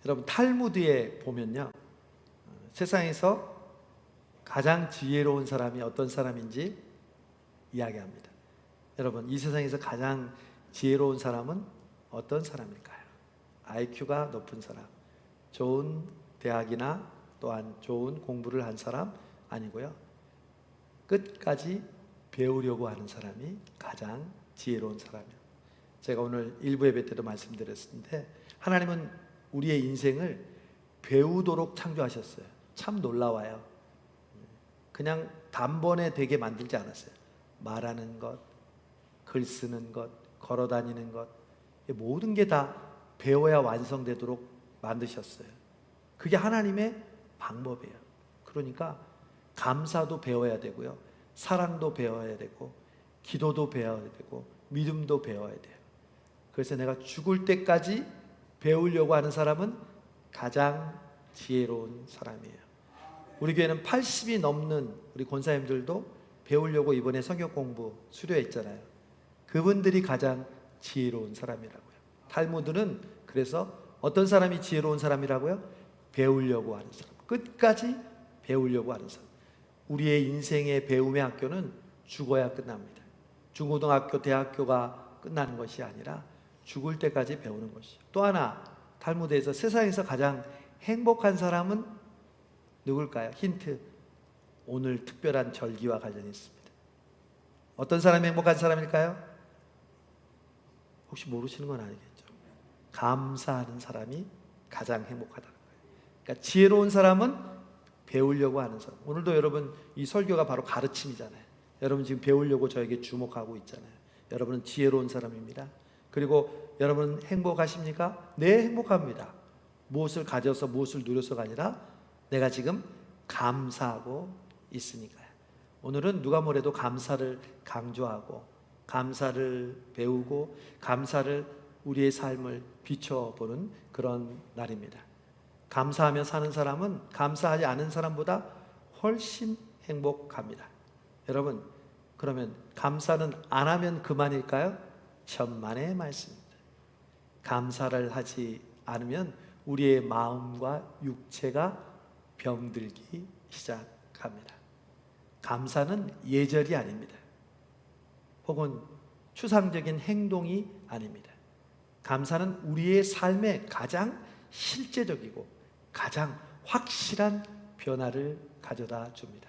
여러분 탈무드에 보면요, 세상에서 가장 지혜로운 사람이 어떤 사람인지 이야기합니다. 여러분, 이 세상에서 가장 지혜로운 사람은 어떤 사람일까요? IQ가 높은 사람, 좋은 대학이나 또한 좋은 공부를 한 사람 아니고요, 끝까지 배우려고 하는 사람이 가장 지혜로운 사람이에요. 제가 오늘 일부 예배 때도 말씀드렸는데, 하나님은 우리의 인생을 배우도록 창조하셨어요. 참 놀라워요. 그냥 단번에 되게 만들지 않았어요. 말하는 것, 글 쓰는 것, 걸어 다니는 것, 모든 게 다 배워야 완성되도록 만드셨어요. 그게 하나님의 방법이에요. 그러니까 감사도 배워야 되고요, 사랑도 배워야 되고, 기도도 배워야 되고, 믿음도 배워야 돼요. 그래서 내가 죽을 때까지 배우려고 하는 사람은 가장 지혜로운 사람이에요. 우리 교회는 80이 넘는 우리 권사님들도 배우려고 이번에 성경 공부 수료했잖아요. 그분들이 가장 지혜로운 사람이라고요. 탈무드는 그래서 어떤 사람이 지혜로운 사람이라고요? 배우려고 하는 사람, 끝까지 배우려고 하는 사람. 우리의 인생의 배움의 학교는 죽어야 끝납니다. 중고등학교, 대학교가 끝나는 것이 아니라 죽을 때까지 배우는 것이죠. 또 하나, 탈무드에서 세상에서 가장 행복한 사람은 누굴까요? 힌트, 오늘 특별한 절기와 관련이 있습니다. 어떤 사람이 행복한 사람일까요? 혹시 모르시는 건 아니겠죠? 감사하는 사람이 가장 행복하다는 거예요. 그러니까 지혜로운 사람은 배우려고 하는 사람. 오늘도 여러분, 이 설교가 바로 가르침이잖아요. 여러분 지금 배우려고 저에게 주목하고 있잖아요. 여러분은 지혜로운 사람입니다. 그리고 여러분 행복하십니까? 네, 행복합니다. 무엇을 가져서 무엇을 누려서가 아니라 내가 지금 감사하고 있으니까요. 오늘은 누가 뭐래도 감사를 강조하고, 감사를 배우고, 감사를 우리의 삶을 비춰보는 그런 날입니다. 감사하며 사는 사람은 감사하지 않은 사람보다 훨씬 행복합니다. 여러분, 그러면 감사는 안 하면 그만일까요? 천만의 말씀입니다. 감사를 하지 않으면 우리의 마음과 육체가 병들기 시작합니다. 감사는 예절이 아닙니다. 혹은 추상적인 행동이 아닙니다. 감사는 우리의 삶에 가장 실제적이고 가장 확실한 변화를 가져다 줍니다.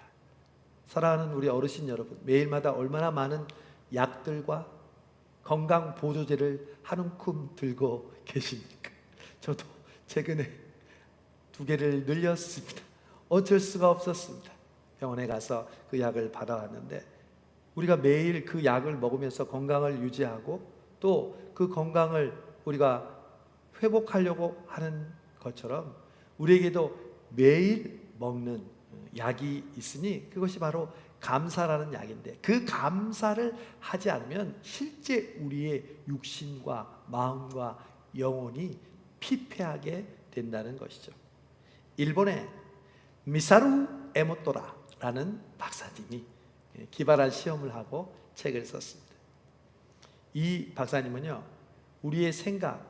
사랑하는 우리 어르신 여러분, 매일마다 얼마나 많은 약들과 건강 보조제를 한 움큼 들고 계십니까? 저도 최근에 2개를 늘렸습니다. 어쩔 수가 없었습니다. 병원에 가서 그 약을 받아왔는데, 우리가 매일 그 약을 먹으면서 건강을 유지하고 또 그 건강을 우리가 회복하려고 하는 것처럼 우리에게도 매일 먹는 약이 있으니 그것이 바로 감사라는 약인데, 그 감사를 하지 않으면 실제 우리의 육신과 마음과 영혼이 피폐하게 된다는 것이죠. 일본의 미사루 에모토라라는 박사님이 기발한 시험을 하고 책을 썼습니다. 이 박사님은요, 우리의 생각,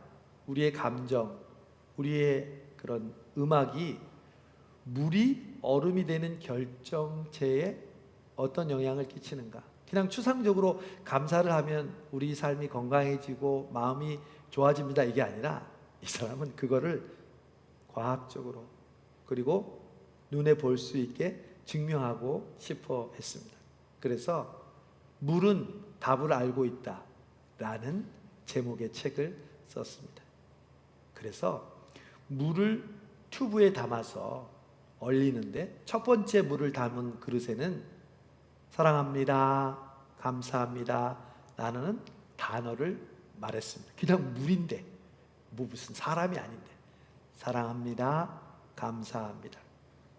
우리의 감정, 우리의 그런 음악이 물이 얼음이 되는 결정체에 어떤 영향을 끼치는가. 그냥 추상적으로 감사를 하면 우리 삶이 건강해지고 마음이 좋아집니다, 이게 아니라 이 사람은 그거를 과학적으로 그리고 눈에 볼 수 있게 증명하고 싶어 했습니다. 그래서 물은 답을 알고 있다라는 제목의 책을 썼습니다. 그래서 물을 튜브에 담아서 얼리는데, 첫 번째 물을 담은 그릇에는 사랑합니다, 감사합니다 라는 단어를 말했습니다. 그냥 물인데, 무슨 사람이 아닌데, 사랑합니다, 감사합니다.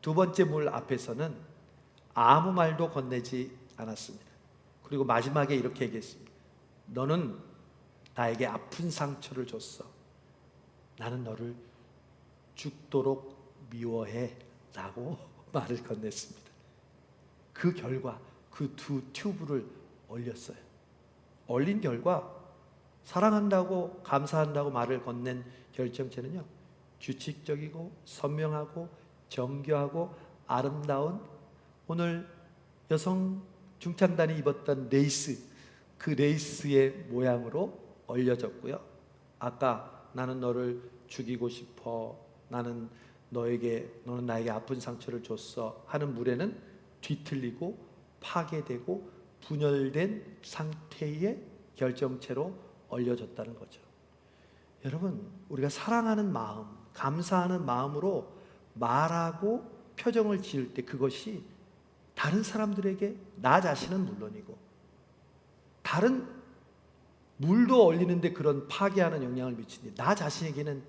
두 번째 물 앞에서는 아무 말도 건네지 않았습니다. 그리고 마지막에 이렇게 얘기했습니다. 너는 나에게 아픈 상처를 줬어. 나는 너를 죽도록 미워해 라고 말을 건넸습니다. 그 결과 그 2 튜브를 얼렸어요. 얼린 결과 사랑한다고 감사한다고 말을 건넨 결정체는요, 규칙적이고 선명하고 정교하고 아름다운, 오늘 여성 중창단이 입었던 레이스, 그 레이스의 모양으로 얼려졌고요. 아까 나는 너를 죽이고 싶어, 너는 나에게 아픈 상처를 줬어 하는 물에는 뒤틀리고 파괴되고 분열된 상태의 결정체로 얼려졌다는 거죠. 여러분, 우리가 사랑하는 마음, 감사하는 마음으로 말하고 표정을 지을 때 그것이 다른 사람들에게, 나 자신은 물론이고 다른 물도 얼리는데 그런 파괴하는 영향을 미치니 나 자신에게는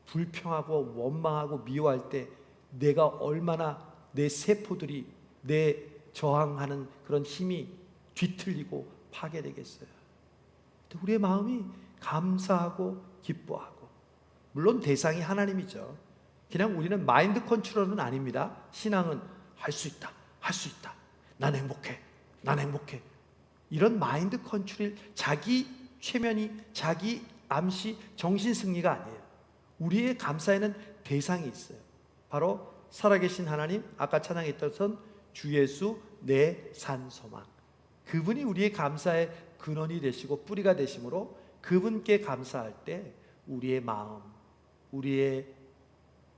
불평하고 원망하고 미워할 때 내가 얼마나 내 세포들이, 내 저항하는 그런 힘이 뒤틀리고 파괴되겠어요. 우리의 마음이 감사하고 기뻐하고, 물론 대상이 하나님이죠. 그냥 우리는 마인드 컨트롤은 아닙니다. 신앙은 할 수 있다, 할 수 있다, 난 행복해, 난 행복해, 이런 마인드 컨트롤, 자기 최면이, 자기 암시, 정신 승리가 아니에요. 우리의 감사에는 대상이 있어요. 바로 살아계신 하나님, 아까 찬양했던 주 예수 내 산 소망, 그분이 우리의 감사의 근원이 되시고 뿌리가 되심으로 그분께 감사할 때 우리의 마음, 우리의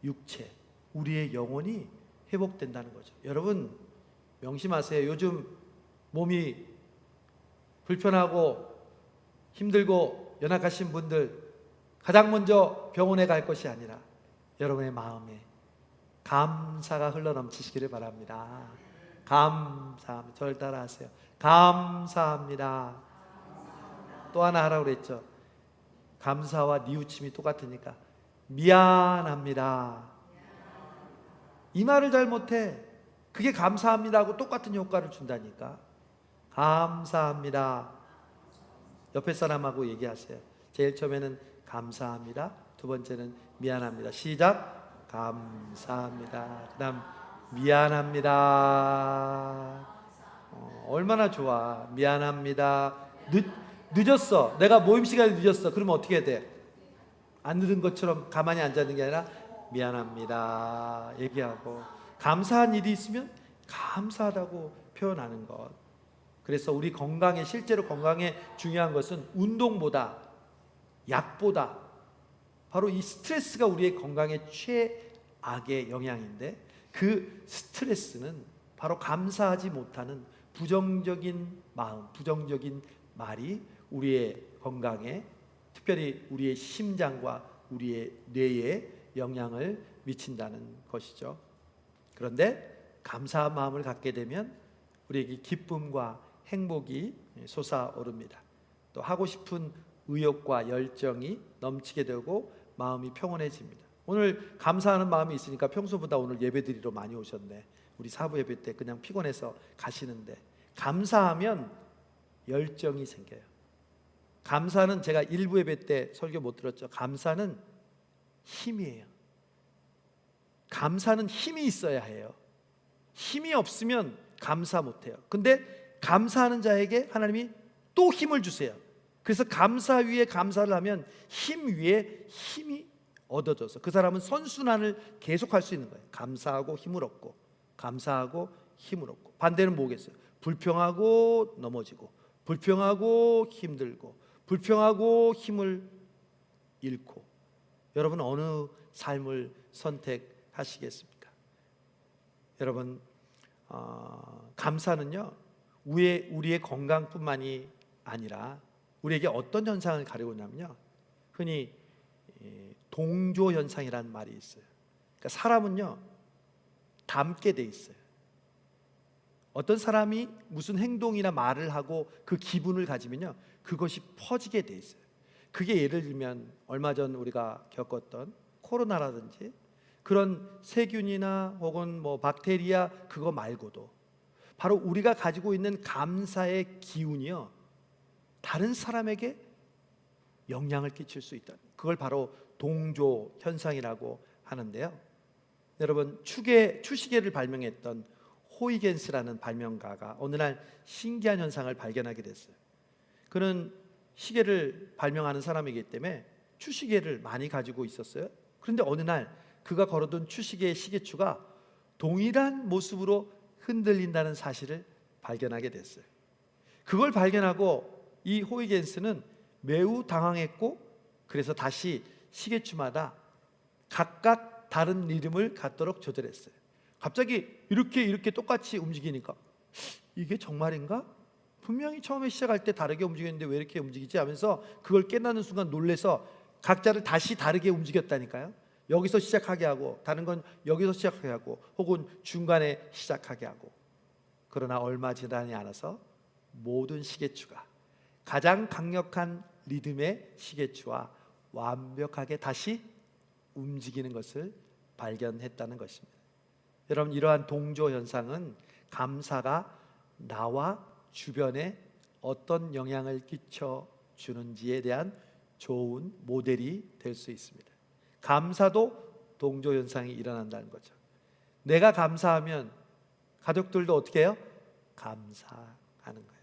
육체, 우리의 영혼이 회복된다는 거죠. 여러분 명심하세요. 요즘 몸이 불편하고 힘들고 연약하신 분들, 가장 먼저 병원에 갈 것이 아니라 여러분의 마음에 감사가 흘러넘치시기를 바랍니다. 감사합니다. 저를 따라하세요. 감사합니다. 또 하나 하라고 그랬죠. 감사와 뉘우침이 똑같으니까 미안합니다. 이 말을 잘 못해. 그게 감사합니다 하고 똑같은 효과를 준다니까. 감사합니다. 옆에 사람하고 얘기하세요. 제일 처음에는 감사합니다, 두 번째는 미안합니다. 시작. 감사합니다. 그 다음 미안합니다. 얼마나 좋아. 미안합니다. 늦었어. 내가 모임 시간에 늦었어. 그러면 어떻게 해야 돼? 안 늦은 것처럼 가만히 앉아있는 게 아니라 미안합니다 얘기하고, 감사한 일이 있으면 감사하다고 표현하는 것. 그래서 우리 건강에, 실제로 건강에 중요한 것은 운동보다, 약보다 바로 이 스트레스가 우리의 건강에 최악의 영향인데, 그 스트레스는 바로 감사하지 못하는 부정적인 마음, 부정적인 말이 우리의 건강에, 특별히 우리의 심장과 우리의 뇌에 영향을 미친다는 것이죠. 그런데 감사한 마음을 갖게 되면 우리에게 기쁨과 행복이 솟아오릅니다. 또 하고 싶은 의욕과 열정이 넘치게 되고 마음이 평온해집니다. 오늘 감사하는 마음이 있으니까 평소보다 오늘 예배드리러 많이 오셨네. 우리 사부 예배 때 그냥 피곤해서 가시는데, 감사하면 열정이 생겨요. 감사는, 제가 일부 예배 때 설교 못 들었죠. 감사는 힘이에요. 감사는 힘이 있어야 해요. 힘이 없으면 감사 못해요. 근데 감사하는 자에게 하나님이 또 힘을 주세요. 그래서 감사 위에 감사를 하면 힘 위에 힘이 얻어져서 그 사람은 선순환을 계속할 수 있는 거예요. 감사하고 힘을 얻고, 감사하고 힘을 얻고. 반대는 뭐겠어요? 불평하고 넘어지고, 불평하고 힘들고, 불평하고 힘을 잃고. 여러분 어느 삶을 선택하시겠습니까? 여러분, 감사는요, 우리의 건강뿐만이 아니라 우리에게 어떤 현상을 가리고 있냐면요, 흔히 동조 현상이라는 말이 있어요. 그러니까 사람은요 닮게 돼 있어요. 어떤 사람이 무슨 행동이나 말을 하고 그 기분을 가지면요, 그것이 퍼지게 돼 있어요. 그게 예를 들면 얼마 전 우리가 겪었던 코로나라든지 그런 세균이나 혹은 뭐 박테리아, 그거 말고도 바로 우리가 가지고 있는 감사의 기운이요, 다른 사람에게 영향을 끼칠 수 있다. 그걸 바로 동조 현상이라고 하는데요. 여러분, 추시계를 발명했던 호이겐스라는 발명가가 어느 날 신기한 현상을 발견하게 됐어요. 그는 시계를 발명하는 사람이기 때문에 추시개를 많이 가지고 있었어요. 그런데 어느 날 그가 걸어둔 추시개의 시계추가 동일한 모습으로 흔들린다는 사실을 발견하게 됐어요. 그걸 발견하고 이 호이겐스는 매우 당황했고, 그래서 다시 시계추마다 각각 다른 리듬을 갖도록 조절했어요. 갑자기 이렇게 똑같이 움직이니까 이게 정말인가? 분명히 처음에 시작할 때 다르게 움직였는데 왜 이렇게 움직이지 하면서 그걸 깨닫는 순간 놀래서 각자를 다시 다르게 움직였다니까요. 여기서 시작하게 하고, 다른 건 여기서 시작하게 하고, 혹은 중간에 시작하게 하고. 그러나 얼마 지나지 않아서 모든 시계추가 가장 강력한 리듬의 시계추와 완벽하게 다시 움직이는 것을 발견했다는 것입니다. 여러분, 이러한 동조 현상은 감사가 나와 주변에 어떤 영향을 끼쳐 주는지에 대한 좋은 모델이 될 수 있습니다. 감사도 동조 현상이 일어난다는 거죠. 내가 감사하면 가족들도 어떻게 해요? 감사하는 거예요.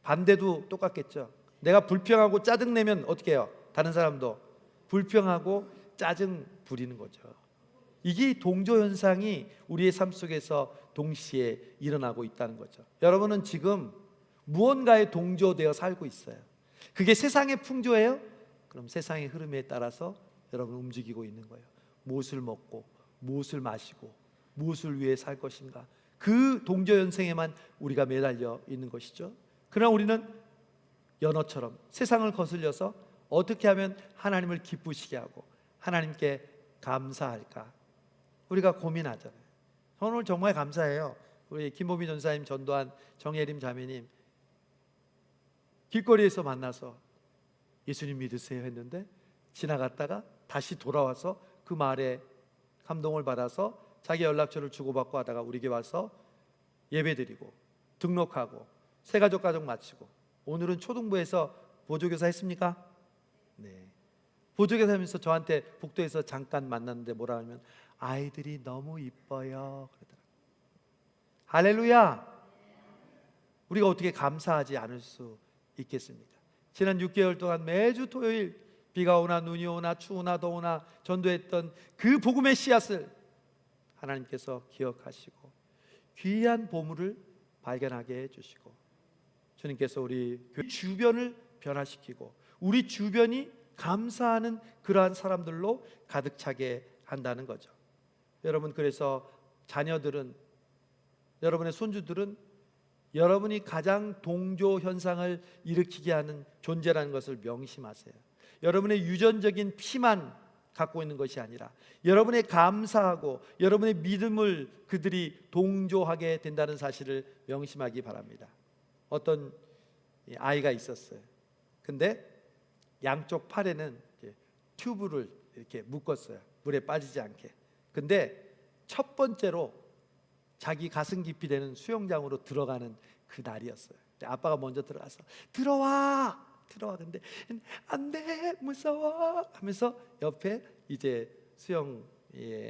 반대도 똑같겠죠. 내가 불평하고 짜증내면 어떻게 해요? 다른 사람도 불평하고 짜증 부리는 거죠. 이게 동조 현상이 우리의 삶 속에서 동시에 일어나고 있다는 거죠. 여러분은 지금 무언가에 동조되어 살고 있어요. 그게 세상의 풍조예요? 그럼 세상의 흐름에 따라서 여러분 움직이고 있는 거예요. 무엇을 먹고 무엇을 마시고 무엇을 위해 살 것인가, 그 동조 현상에만 우리가 매달려 있는 것이죠. 그러나 우리는 연어처럼 세상을 거슬려서 어떻게 하면 하나님을 기쁘시게 하고 하나님께 감사할까 우리가 고민하잖아요. 오늘 정말 감사해요. 우리 김보미 전사님, 전도한 정예림 자매님 길거리에서 만나서 예수님 믿으세요 했는데 지나갔다가 다시 돌아와서 그 말에 감동을 받아서 자기 연락처를 주고받고 하다가 우리에게 와서 예배드리고 등록하고 새가족 가족 마치고, 오늘은 초등부에서 보조교사 했습니까? 네. 보조교사 하면서 저한테 복도에서 잠깐 만났는데 뭐라 하면 아이들이 너무 이뻐요 그러더라고요. 할렐루야. 우리가 어떻게 감사하지 않을 수 있겠습니까? 지난 6개월 동안 매주 토요일 비가 오나 눈이 오나 추우나 더우나 전도했던 그 복음의 씨앗을 하나님께서 기억하시고 귀한 보물을 발견하게 해주시고, 주님께서 우리 교회 주변을 변화시키고 우리 주변이 감사하는 그러한 사람들로 가득 차게 한다는 거죠. 여러분, 그래서 자녀들은, 여러분의 손주들은 여러분이 가장 동조 현상을 일으키게 하는 존재라는 것을 명심하세요. 여러분의 유전적인 피만 갖고 있는 것이 아니라 여러분의 감사하고 여러분의 믿음을 그들이 동조하게 된다는 사실을 명심하기 바랍니다. 어떤 아이가 있었어요. 근데 양쪽 팔에는 튜브를 이렇게 묶었어요. 물에 빠지지 않게. 근데 첫 번째로 자기 가슴 깊이 되는 수영장으로 들어가는 그 날이었어요. 아빠가 먼저 들어가서 들어와. 근데 안 돼, 무서워 하면서 옆에 이제 수영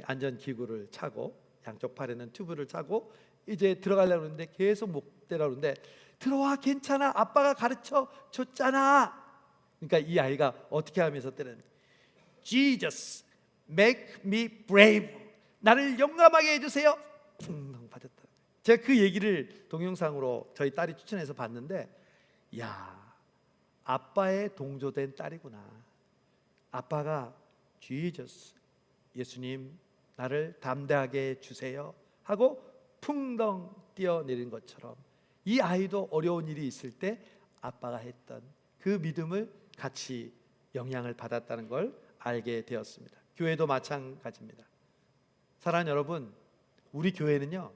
안전 기구를 차고 양쪽 팔에는 튜브를 차고 이제 들어가려고 하는데 계속 못 들어가는데 들어와, 괜찮아, 아빠가 가르쳐 줬잖아. 그러니까 이 아이가 어떻게 하면서 때는 Jesus, make me brave. 나를 용감하게 해주세요. 붕 받았다. 제가 그 얘기를 동영상으로 저희 딸이 추천해서 봤는데, 야, 아빠의 동조된 딸이구나. 아빠가 Jesus, 예수님 나를 담대하게 해주세요 하고 풍덩 뛰어내린 것처럼 이 아이도 어려운 일이 있을 때 아빠가 했던 그 믿음을 같이 영향을 받았다는 걸 알게 되었습니다. 교회도 마찬가지입니다. 사랑하는 여러분, 우리 교회는요,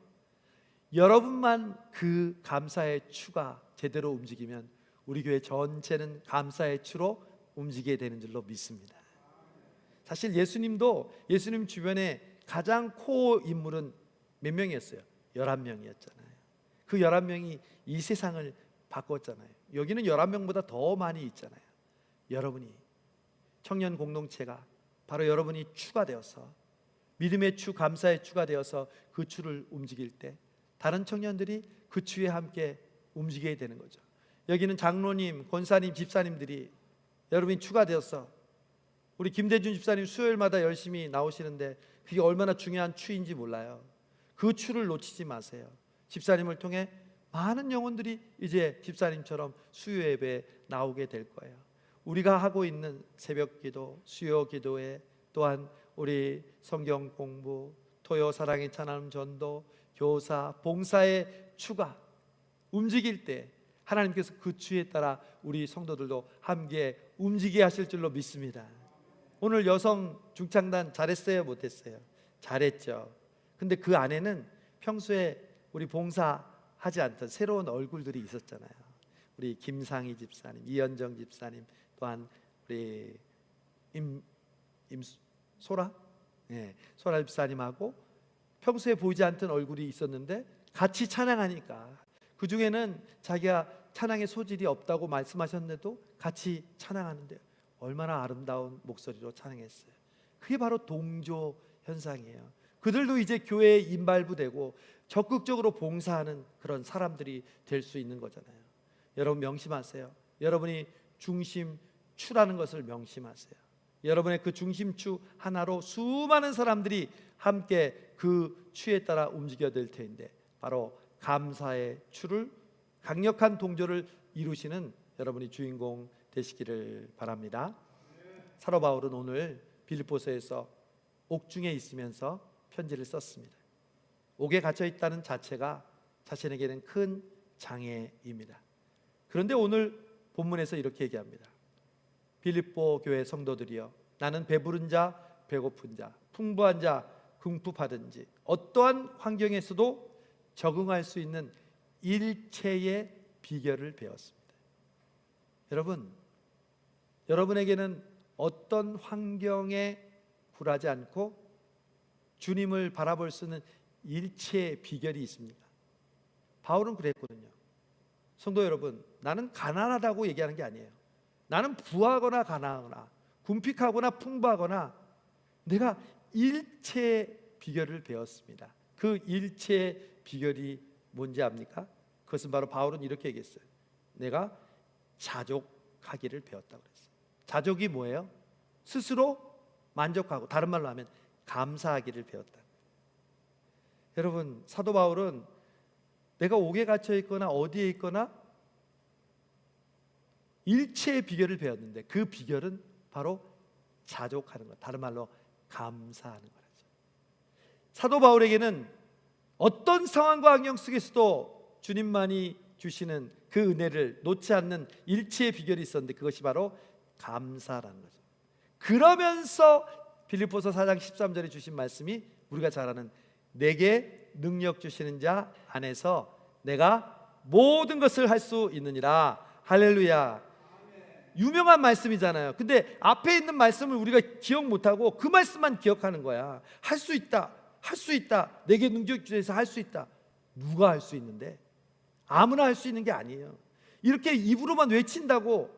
여러분만 그 감사의 추가 제대로 움직이면 우리 교회 전체는 감사의 추로 움직이게 되는 줄로 믿습니다. 사실 예수님도 예수님 주변에 가장 코어 인물은 몇 명이었어요? 11명이었잖아요. 그 11명이 이 세상을 바꿨잖아요. 여기는 11명보다 더 많이 있잖아요. 여러분이, 청년 공동체가 바로 여러분이 추가 되어서, 믿음의 추, 감사의 추가 되어서 그 추를 움직일 때 다른 청년들이 그 추에 함께 움직여야 되는 거죠. 여기는 장로님, 권사님, 집사님들이 여러분이 추가 되어서 우리 김대준 집사님 수요일마다 열심히 나오시는데 그게 얼마나 중요한 추인지 몰라요. 그 추를 놓치지 마세요. 집사님을 통해 많은 영혼들이 이제 집사님처럼 수요 예배에 나오게 될 거예요. 우리가 하고 있는 새벽 기도, 수요 기도에 또한 우리 성경 공부, 토요 사랑의 찬양 전도, 교사, 봉사의 추가 움직일 때 하나님께서 그 추에 따라 우리 성도들도 함께 움직이게 하실 줄로 믿습니다. 오늘 여성 중창단 잘했어요? 못했어요? 잘했죠. 근데 그 안에는 평소에 우리 봉사하지 않던 새로운 얼굴들이 있었잖아요. 우리 김상희 집사님, 이현정 집사님, 또한 우리 소라? 네, 소라 집사님하고 평소에 보이지 않던 얼굴이 있었는데 같이 찬양하니까 그 중에는 자기가 찬양의 소질이 없다고 말씀하셨는데도 같이 찬양하는데 얼마나 아름다운 목소리로 찬양했어요. 그게 바로 동조 현상이에요. 그들도 이제 교회에 인발부되고 적극적으로 봉사하는 그런 사람들이 될 수 있는 거잖아요. 여러분 명심하세요. 여러분이 중심추라는 것을 명심하세요. 여러분의 그 중심추 하나로 수많은 사람들이 함께 그 추에 따라 움직여야 될 텐데 바로 감사의 추를, 강력한 동조를 이루시는 여러분이 주인공 되시기를 바랍니다. 사도 바울은 오늘 빌립보서에서 옥중에 있으면서 편지를 썼습니다. 옥에 갇혀 있다는 자체가 자신에게는 큰 장애입니다. 그런데 오늘 본문에서 이렇게 얘기합니다. 빌립보 교회 성도들이여, 나는 배부른 자, 배고픈 자, 풍부한 자, 궁핍하든지 어떠한 환경에서도 적응할 수 있는 일체의 비결을 배웠습니다. 여러분, 여러분에게는 어떤 환경에 굴하지 않고 주님을 바라볼 수 있는 일체의 비결이 있습니까? 바울은 그랬거든요. 성도 여러분, 나는 가난하다고 얘기하는 게 아니에요. 나는 부하거나 가난하거나 궁핍하거나 풍부하거나 내가 일체의 비결을 배웠습니다. 그 일체의 비결이 뭔지 압니까? 그것은 바로 바울은 이렇게 얘기했어요. 내가 자족하기를 배웠다고 그랬어요. 자족이 뭐예요? 스스로 만족하고, 다른 말로 하면 감사하기를 배웠다. 여러분, 사도 바울은 내가 옥에 갇혀 있거나 어디에 있거나 일체의 비결을 배웠는데 그 비결은 바로 자족하는 것, 다른 말로 감사하는 거라죠. 사도 바울에게는 어떤 상황과 환경 속에서도 주님만이 주시는 그 은혜를 놓지 않는 일체의 비결이 있었는데 그것이 바로 감사라는 거죠. 그러면서 빌립보서 4장 13절에 주신 말씀이 우리가 잘 아는 내게 능력 주시는 자 안에서 내가 모든 것을 할 수 있느니라. 할렐루야. 유명한 말씀이잖아요. 근데 앞에 있는 말씀을 우리가 기억 못하고 그 말씀만 기억하는 거야. 할 수 있다, 할 수 있다, 내게 능력 주셔서 할 수 있다. 누가 할 수 있는데? 아무나 할 수 있는 게 아니에요. 이렇게 입으로만 외친다고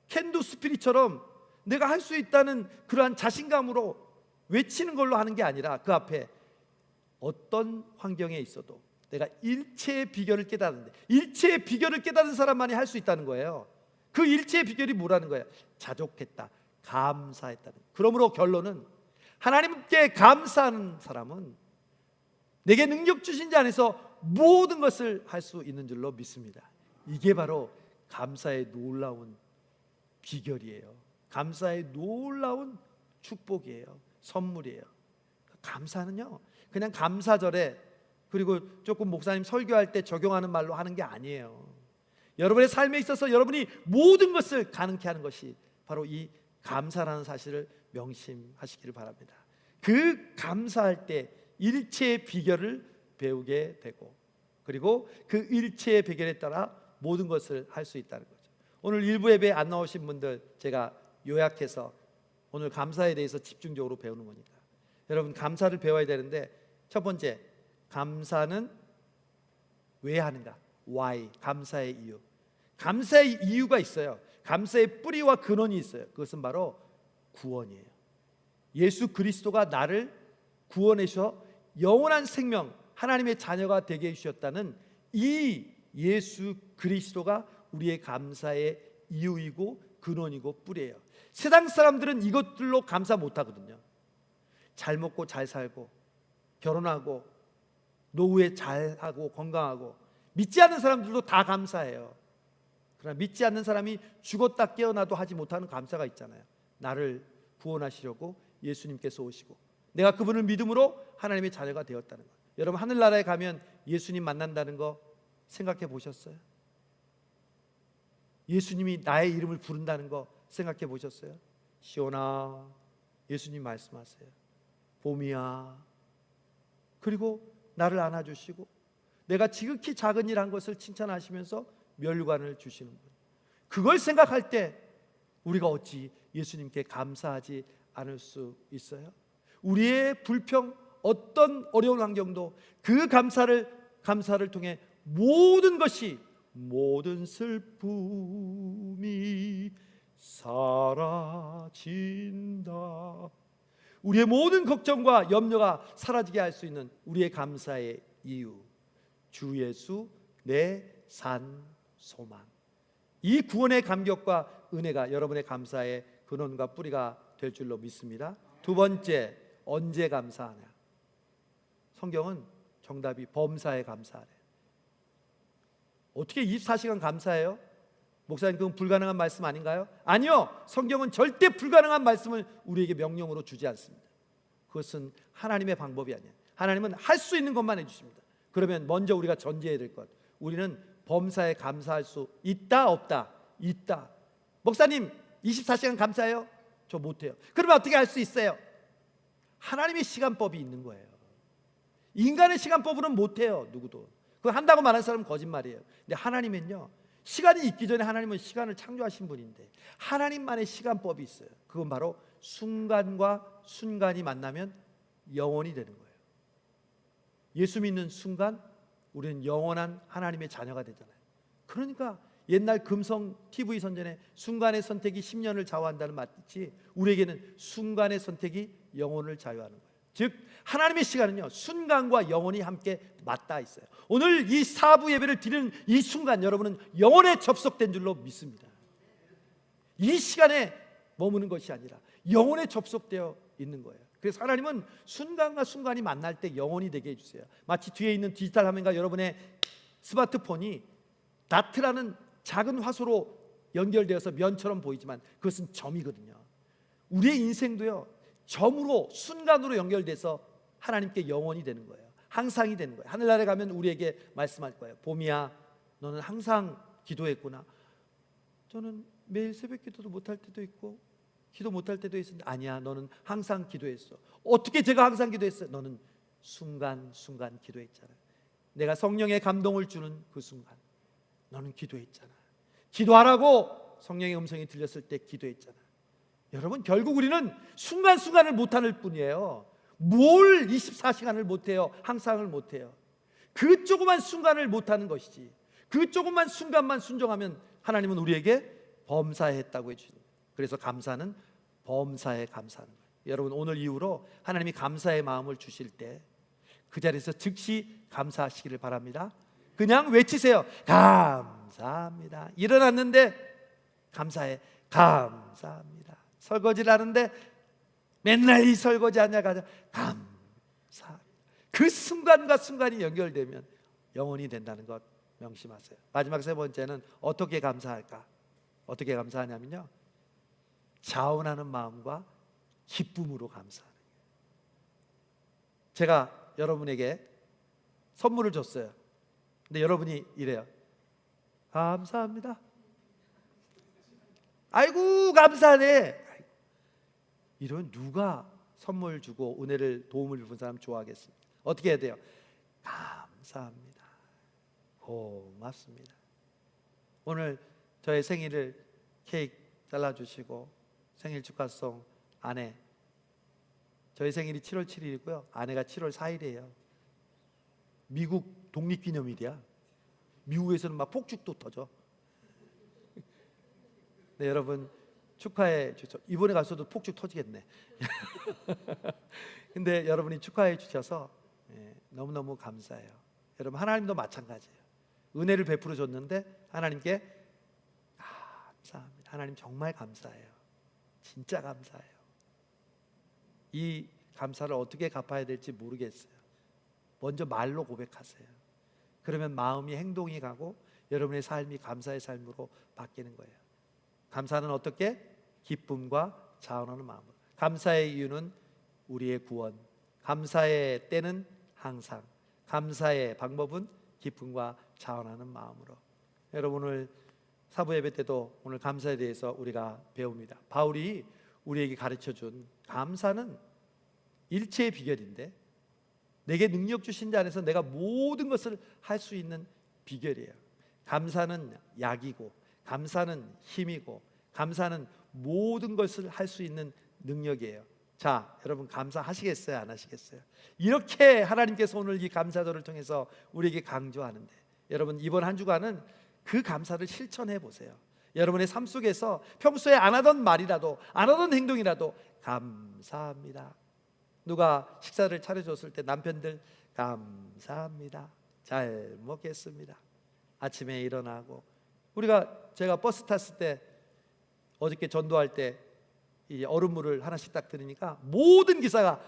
캔두 스피릿처럼 내가 할 수 있다는 그러한 자신감으로 외치는 걸로 하는 게 아니라 그 앞에 어떤 환경에 있어도 내가 일체의 비결을 깨달았는데, 일체의 비결을 깨달은 사람만이 할 수 있다는 거예요. 그 일체의 비결이 뭐라는 거예요? 자족했다, 감사했다는. 그러므로 결론은 하나님께 감사하는 사람은 내게 능력 주신 자 안에서 모든 것을 할 수 있는 줄로 믿습니다. 이게 바로 감사의 놀라운 비결이에요. 감사의 놀라운 축복이에요. 선물이에요. 감사는요, 그냥 감사절에 그리고 조금 목사님 설교할 때 적용하는 말로 하는 게 아니에요. 여러분의 삶에 있어서 여러분이 모든 것을 가능케 하는 것이 바로 이 감사라는 사실을 명심하시기를 바랍니다. 그 감사할 때 일체의 비결을 배우게 되고, 그리고 그 일체의 비결에 따라 모든 것을 할 수 있다는 거죠. 오늘 일부 예배에 안 나오신 분들 제가 요약해서 오늘 감사에 대해서 집중적으로 배우는 거니까 여러분 감사를 배워야 되는데, 첫 번째, 감사는 왜 하는가? Why? 감사의 이유. 감사의 이유가 있어요. 감사의 뿌리와 근원이 있어요. 그것은 바로 구원이에요. 예수 그리스도가 나를 구원해 주셔 영원한 생명, 하나님의 자녀가 되게 해주셨다는 이 예수 그리스도가 우리의 감사의 이유이고 근원이고 뿌리예요. 세상 사람들은 이것들로 감사 못하거든요. 잘 먹고 잘 살고 결혼하고 노후에 잘하고 건강하고, 믿지 않는 사람들도 다 감사해요. 그러나 믿지 않는 사람이 죽었다 깨어나도 하지 못하는 감사가 있잖아요. 나를 구원하시려고 예수님께서 오시고 내가 그분을 믿음으로 하나님의 자녀가 되었다는 것. 여러분, 하늘나라에 가면 예수님 만난다는 거 생각해 보셨어요? 예수님이 나의 이름을 부른다는 거 생각해 보셨어요? 시온아, 예수님 말씀하세요. 봄이야. 그리고 나를 안아주시고 내가 지극히 작은 일 한 것을 칭찬하시면서 멸관을 주시는 분. 그걸 생각할 때 우리가 어찌 예수님께 감사하지 않을 수 있어요? 우리의 불평, 어떤 어려운 환경도 그 감사를 통해 모든 것이, 모든 슬픔이 사라진다. 우리의 모든 걱정과 염려가 사라지게 할 수 있는 우리의 감사의 이유, 주 예수 내 산 소망. 이 구원의 감격과 은혜가 여러분의 감사의 근원과 뿌리가 될 줄로 믿습니다. 두 번째, 언제 감사하냐? 성경은 정답이 범사에 감사하래. 어떻게 24시간 감사해요? 목사님, 그건 불가능한 말씀 아닌가요? 아니요, 성경은 절대 불가능한 말씀을 우리에게 명령으로 주지 않습니다. 그것은 하나님의 방법이 아니에요. 하나님은 할 수 있는 것만 해주십니다. 그러면 먼저 우리가 전제해야 될 것, 우리는 범사에 감사할 수 있다 없다? 있다. 목사님 24시간 감사해요? 저 못해요. 그러면 어떻게 할 수 있어요? 하나님의 시간법이 있는 거예요. 인간의 시간법으로는 못해요. 누구도. 그거 한다고 말하는 사람은 거짓말이에요. 근데 하나님은요, 시간이 있기 전에 하나님은 시간을 창조하신 분인데 하나님만의 시간법이 있어요. 그건 바로 순간과 순간이 만나면 영원이 되는 거예요. 예수 믿는 순간 우리는 영원한 하나님의 자녀가 되잖아요. 그러니까 옛날 금성 TV 선전에 순간의 선택이 10년을 좌우한다는 말이지, 우리에게는 순간의 선택이 영혼을 자유하는 거예요. 즉 하나님의 시간은요, 순간과 영혼이 함께 맞닿아 있어요. 오늘 이 사부 예배를 드리는 이 순간, 여러분은 영혼에 접속된 줄로 믿습니다. 이 시간에 머무는 것이 아니라 영혼에 접속되어 있는 거예요. 그래서 하나님은 순간과 순간이 만날 때 영혼이 되게 해주세요. 마치 뒤에 있는 디지털 화면과 여러분의 스마트폰이 다트라는 작은 화소로 연결되어서 면처럼 보이지만 그것은 점이거든요. 우리의 인생도요, 점으로, 순간으로 연결돼서 하나님께 영원이 되는 거예요. 항상이 되는 거예요. 하늘나라에 가면 우리에게 말씀할 거예요. 봄이야, 너는 항상 기도했구나. 저는 매일 새벽 기도도 못할 때도 있고 기도 못할 때도 있었는데, 아니야, 너는 항상 기도했어. 어떻게 제가 항상 기도했어요? 너는 순간순간 기도했잖아. 내가 성령의 감동을 주는 그 순간 너는 기도했잖아. 기도하라고 성령의 음성이 들렸을 때 기도했잖아. 여러분, 결국 우리는 순간순간을 못할 뿐이에요. 뭘 24시간을 못해요? 항상을 못해요. 그 조그만 순간을 못하는 것이지, 그 조그만 순간만 순종하면 하나님은 우리에게 범사했다고 해주십니다. 그래서 감사는 범사에 감사하는 거예요. 여러분, 오늘 이후로 하나님이 감사의 마음을 주실 때 그 자리에서 즉시 감사하시기를 바랍니다. 그냥 외치세요. 감사합니다. 일어났는데 감사해. 감사합니다. 설거지를 하는데 맨날 이 설거지 하냐 가자. 감사. 그 순간과 순간이 연결되면 영원이 된다는 것 명심하세요. 마지막 세 번째는 어떻게 감사할까? 어떻게 감사하냐면요, 자원하는 마음과 기쁨으로 감사하는 거예요. 제가 여러분에게 선물을 줬어요. 근데 여러분이 이래요. 감사합니다. 아이고 감사하네. 이러면 누가 선물 주고 은혜를, 도움을 준 사람 좋아하겠습니까? 어떻게 해야 돼요? 감사합니다. 고맙습니다. 오늘 저의 생일을 케이크 잘라주시고 생일 축하송 아내, 저희 생일이 7월 7일이고요 아내가 7월 4일이에요 미국 독립기념일이야. 미국에서는 막 폭죽도 터져. 네, 여러분 축하해 주셔서, 이번에 가서도 폭죽 터지겠네. 근데 여러분이 축하해 주셔서 너무너무 감사해요. 여러분, 하나님도 마찬가지예요. 은혜를 베풀어 줬는데 하나님께 감사합니다. 하나님 정말 감사해요. 진짜 감사해요. 이 감사를 어떻게 갚아야 될지 모르겠어요. 먼저 말로 고백하세요. 그러면 마음이 행동이 가고 여러분의 삶이 감사의 삶으로 바뀌는 거예요. 감사는 어떻게? 기쁨과 자원하는 마음으로. 감사의 이유는 우리의 구원, 감사의 때는 항상, 감사의 방법은 기쁨과 자원하는 마음으로. 여러분, 오늘 사부 예배 때도 오늘 감사에 대해서 우리가 배웁니다. 바울이 우리에게 가르쳐준 감사는 일체의 비결인데, 내게 능력 주신 자 안에서 내가 모든 것을 할 수 있는 비결이에요. 감사는 약이고, 감사는 힘이고, 감사는 모든 것을 할 수 있는 능력이에요. 자, 여러분 감사하시겠어요? 안 하시겠어요? 이렇게 하나님께서 오늘 이 감사절을 통해서 우리에게 강조하는데, 여러분 이번 한 주간은 그 감사를 실천해 보세요. 여러분의 삶 속에서 평소에 안 하던 말이라도, 안 하던 행동이라도 감사합니다. 누가 식사를 차려줬을 때 남편들 감사합니다, 잘 먹겠습니다. 아침에 일어나고, 제가 버스 탔을 때 어저께 전도할 때 이 얼음물을 하나씩 딱 드리니까 모든 기사가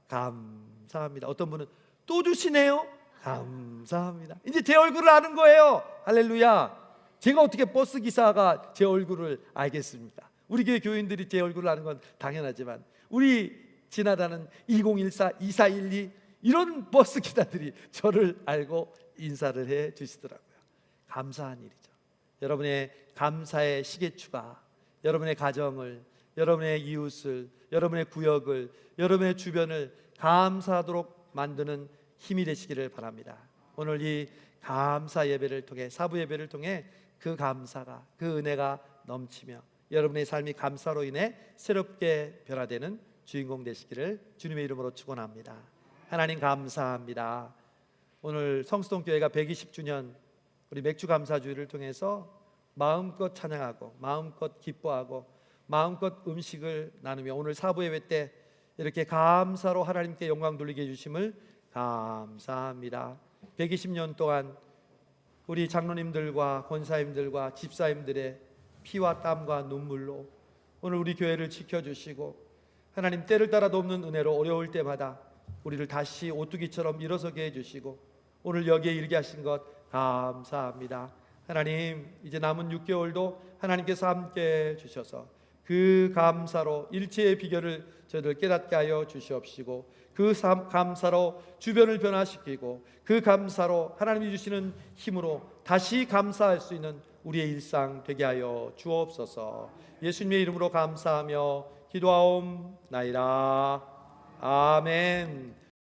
감사합니다. 어떤 분은 또 주시네요, 감사합니다. 이제 제 얼굴을 아는 거예요. 할렐루야. 제가 어떻게 버스 기사가 제 얼굴을 알겠습니까? 우리 교회 교인들이 제 얼굴을 아는 건 당연하지만, 우리 지나다는 2014, 2412 이런 버스 기사들이 저를 알고 인사를 해 주시더라고요. 감사한 일이죠. 여러분의 감사의 시계추가 여러분의 가정을, 여러분의 이웃을, 여러분의 구역을, 여러분의 주변을 감사하도록 만드는 힘이 되시기를 바랍니다. 오늘 이 감사 예배를 통해, 사부 예배를 통해 그 감사가, 그 은혜가 넘치며 여러분의 삶이 감사로 인해 새롭게 변화되는 주인공 되시기를 주님의 이름으로 축원합니다. 하나님 감사합니다. 오늘 성수동교회가 120주년 우리 맥주 감사주의를 통해서 마음껏 찬양하고, 마음껏 기뻐하고, 마음껏 음식을 나누며 오늘 사부 예배 때 이렇게 감사로 하나님께 영광 돌리게 해주심을 감사합니다. 120년 동안 우리 장로님들과 권사님들과 집사님들의 피와 땀과 눈물로 오늘 우리 교회를 지켜주시고, 하나님 때를 따라 돕는 은혜로 어려울 때마다 우리를 다시 오뚜기처럼 일어서게 해주시고 오늘 여기에 이르게 하신 것 감사합니다. 하나님, 이제 남은 6개월도 하나님께서 함께 주셔서 그 감사로 일체의 비결을 저희들 깨닫게 하여 주시옵시고, 그 감사로 주변을 변화시키고, 그 감사로 하나님이 주시는 힘으로 다시 감사할 수 있는 우리의 일상 되게 하여 주옵소서. 예수님의 이름으로 감사하며 기도하옵나이다. 아멘.